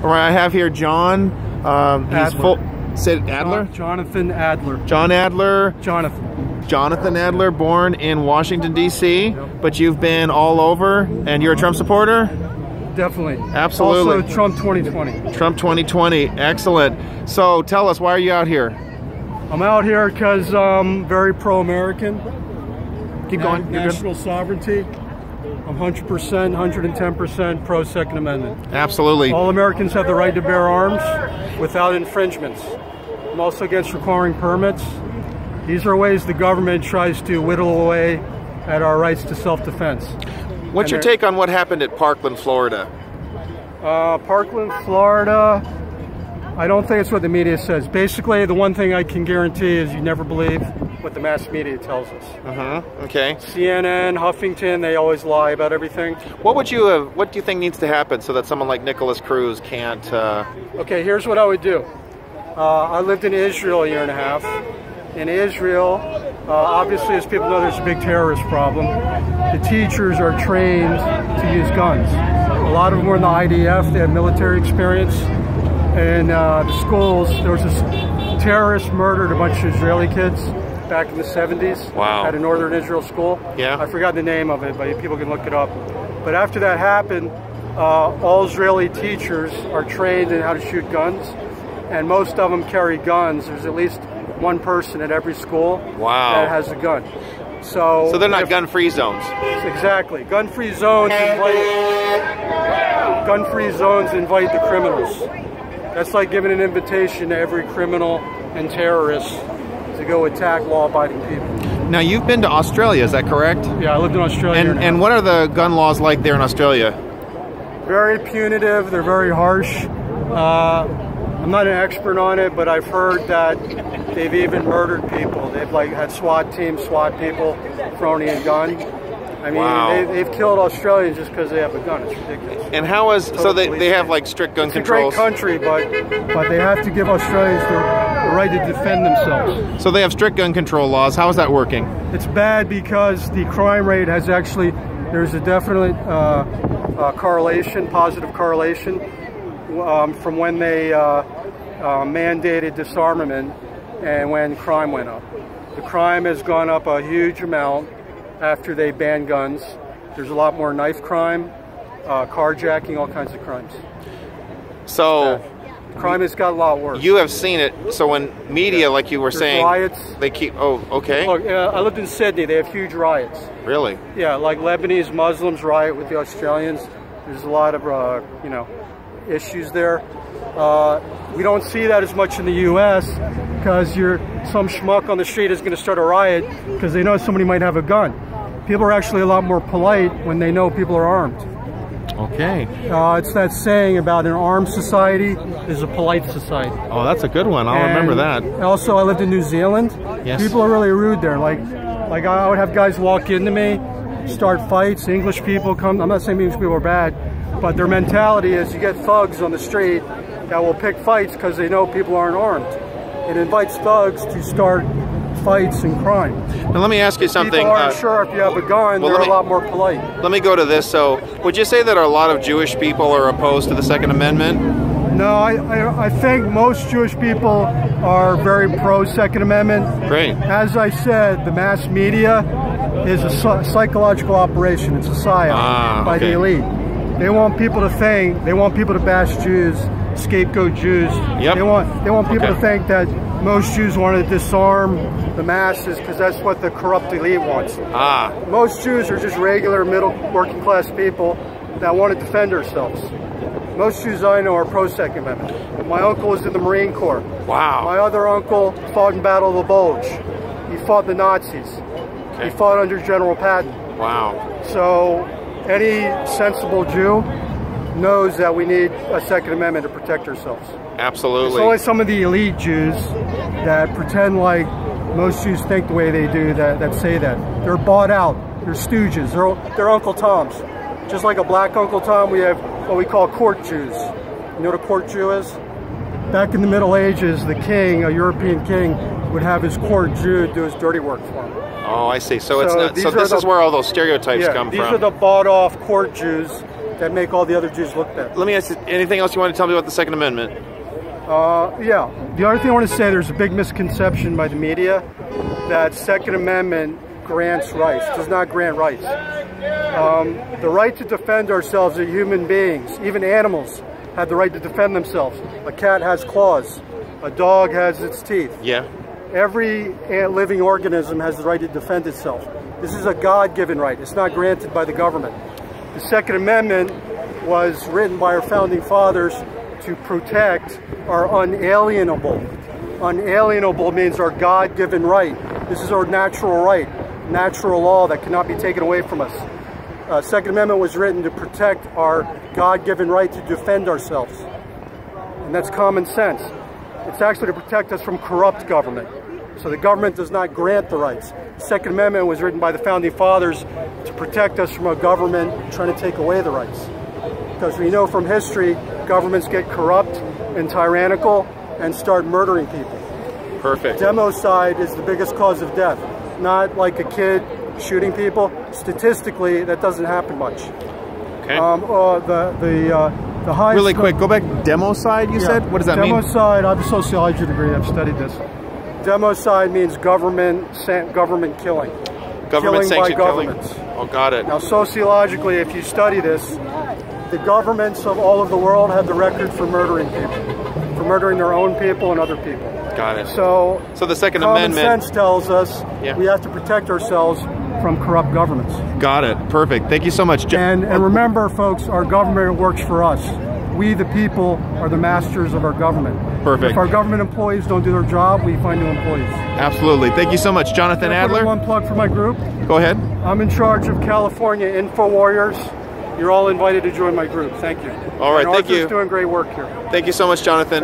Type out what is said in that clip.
All right, I have here John. He's full. Said Adler? Jonathan Adler. John Adler. Jonathan Adler, born in Washington, D.C., Yep. but you've been all over, and you're a Trump supporter? Definitely. Absolutely. Also Trump 2020. Trump 2020, excellent. So tell us, why are you out here? I'm out here because I'm very pro-American. Keep going. National sovereignty. I'm 100%, 110% pro-Second Amendment. Absolutely. All Americans have the right to bear arms without infringements. I'm also against requiring permits. These are ways the government tries to whittle away at our rights to self-defense. What's your take on what happened at Parkland, Florida? Parkland, Florida, I don't think it's what the media says. Basically, the one thing I can guarantee is you never believe what the mass media tells us. Okay. CNN, Huffington, they always lie about everything. What do you think needs to happen so that someone like Nicholas Cruz can't... Okay, here's what I would do. I lived in Israel a year and a half. In Israel, obviously, as people know, there's a big terrorist problem. The teachers are trained to use guns. A lot of them were in the IDF, they had military experience. And the schools, there was this terrorist murdered a bunch of Israeli kids back in the 70s. Wow. At a northern Israel school. Yeah. I forgot the name of it, but people can look it up. But after that happened, all Israeli teachers are trained in how to shoot guns, and most of them carry guns. There's at least one person at every school that has a gun. So they're not gun-free zones. Exactly. Gun-free zones invite the criminals. That's like giving an invitation to every criminal and terrorist to go attack law-abiding people. Now, you've been to Australia, is that correct? Yeah, I lived in Australia. And what are the gun laws like there in Australia? Very punitive. They're very harsh. I'm not an expert on it, but I've heard that they've even murdered people. They've had SWAT people throwing in a gun. I mean, they've killed Australians just because they have a gun. It's ridiculous. And how is so they have like strict gun controls? It's a great country, but they have to give Australians the right to defend themselves. So they have strict gun control laws. How is that working? It's bad because the crime rate has actually, there's a definite correlation, positive correlation from when they mandated disarmament and when crime went up. The crime has gone up a huge amount after they banned guns. There's a lot more knife crime, carjacking, all kinds of crimes. So crime has got a lot worse. You have seen it. So when media, like you were saying, riots. They keep. Oh, okay. Look, I lived in Sydney. They have huge riots. Really? Yeah, like Lebanese Muslims riot with the Australians. There's a lot of issues there. We don't see that as much in the U.S. because some schmuck on the street is going to start a riot because they know somebody might have a gun. People are actually a lot more polite when they know people are armed. Okay. It's that saying about an armed society is a polite society. Oh, that's a good one. I'll remember that. Also, I lived in New Zealand. Yes. People are really rude there. Like I would have guys walk into me, start fights. English people come. I'm not saying English people are bad, but their mentality is you get thugs on the street that will pick fights because they know people aren't armed. It invites thugs to start fights and crime. Now let me ask you something. People aren't sure if you have a gun, they're a lot more polite. Let me go to this. So, would you say that a lot of Jewish people are opposed to the Second Amendment? No, I think most Jewish people are very pro-Second Amendment. Great. As I said, the mass media is a psychological operation. It's a psyop by the elite. They want people to think, they want people to bash Jews, scapegoat Jews. Yep. They want people to think that most Jews want to disarm the masses because that's what the corrupt elite wants. Most Jews are just regular middle working class people that want to defend ourselves. Most Jews I know are pro-Second Amendment. My uncle was in the Marine Corps. Wow. My other uncle fought in Battle of the Bulge. He fought the Nazis. Okay. He fought under General Patton. Wow. So any sensible Jew knows that we need a Second Amendment to protect ourselves. Absolutely. It's only some of the elite Jews that pretend like most Jews think the way they do that say that. They're bought out. They're stooges. They're Uncle Toms. Just like a black Uncle Tom, we have what we call court Jews. You know what a court Jew is? Back in the Middle Ages, the king, a European king, would have his court Jew do his dirty work for him. Oh, I see. So it's not. So this is where all those stereotypes come from. These are the bought-off court Jews that make all the other Jews look bad. Let me ask you, anything else you want to tell me about the Second Amendment? Yeah. The other thing I want to say, there's a big misconception by the media that Second Amendment grants rights, does not grant rights. The right to defend ourselves as human beings, even animals, have the right to defend themselves. A cat has claws. A dog has its teeth. Yeah. Every living organism has the right to defend itself. This is a God-given right. It's not granted by the government. The Second Amendment was written by our founding fathers to protect our unalienable. Unalienable means our God-given right. This is our natural right, natural law that cannot be taken away from us. Second Amendment was written to protect our God-given right to defend ourselves. And that's common sense. It's actually to protect us from corrupt government. So the government does not grant the rights. The Second Amendment was written by the founding fathers to protect us from a government trying to take away the rights. Because we know from history, governments get corrupt and tyrannical and start murdering people. Perfect. Democide is the biggest cause of death. Not like a kid shooting people. Statistically, that doesn't happen much. Okay. The highest... Really quick, go back. Democide, you said? What does that mean? Democide, I have a sociology degree. I've studied this. Democide means government killing. Government sanctioned killing? Oh, got it. Now, sociologically, if you study this, the governments of all of the world have the record for murdering people, for murdering their own people and other people. Got it. So the Second Amendment Amendment sense tells us we have to protect ourselves from corrupt governments. Got it. Perfect. Thank you so much, And remember, folks, our government works for us. We, the people, are the masters of our government. Perfect. If our government employees don't do their job, we find new employees. Absolutely. Thank you so much, Jonathan Adler. One plug for my group. Go ahead. I'm in charge of California Info Warriors. You're all invited to join my group. Thank you. All right. Thank you. Arthur's doing great work here. Thank you so much, Jonathan.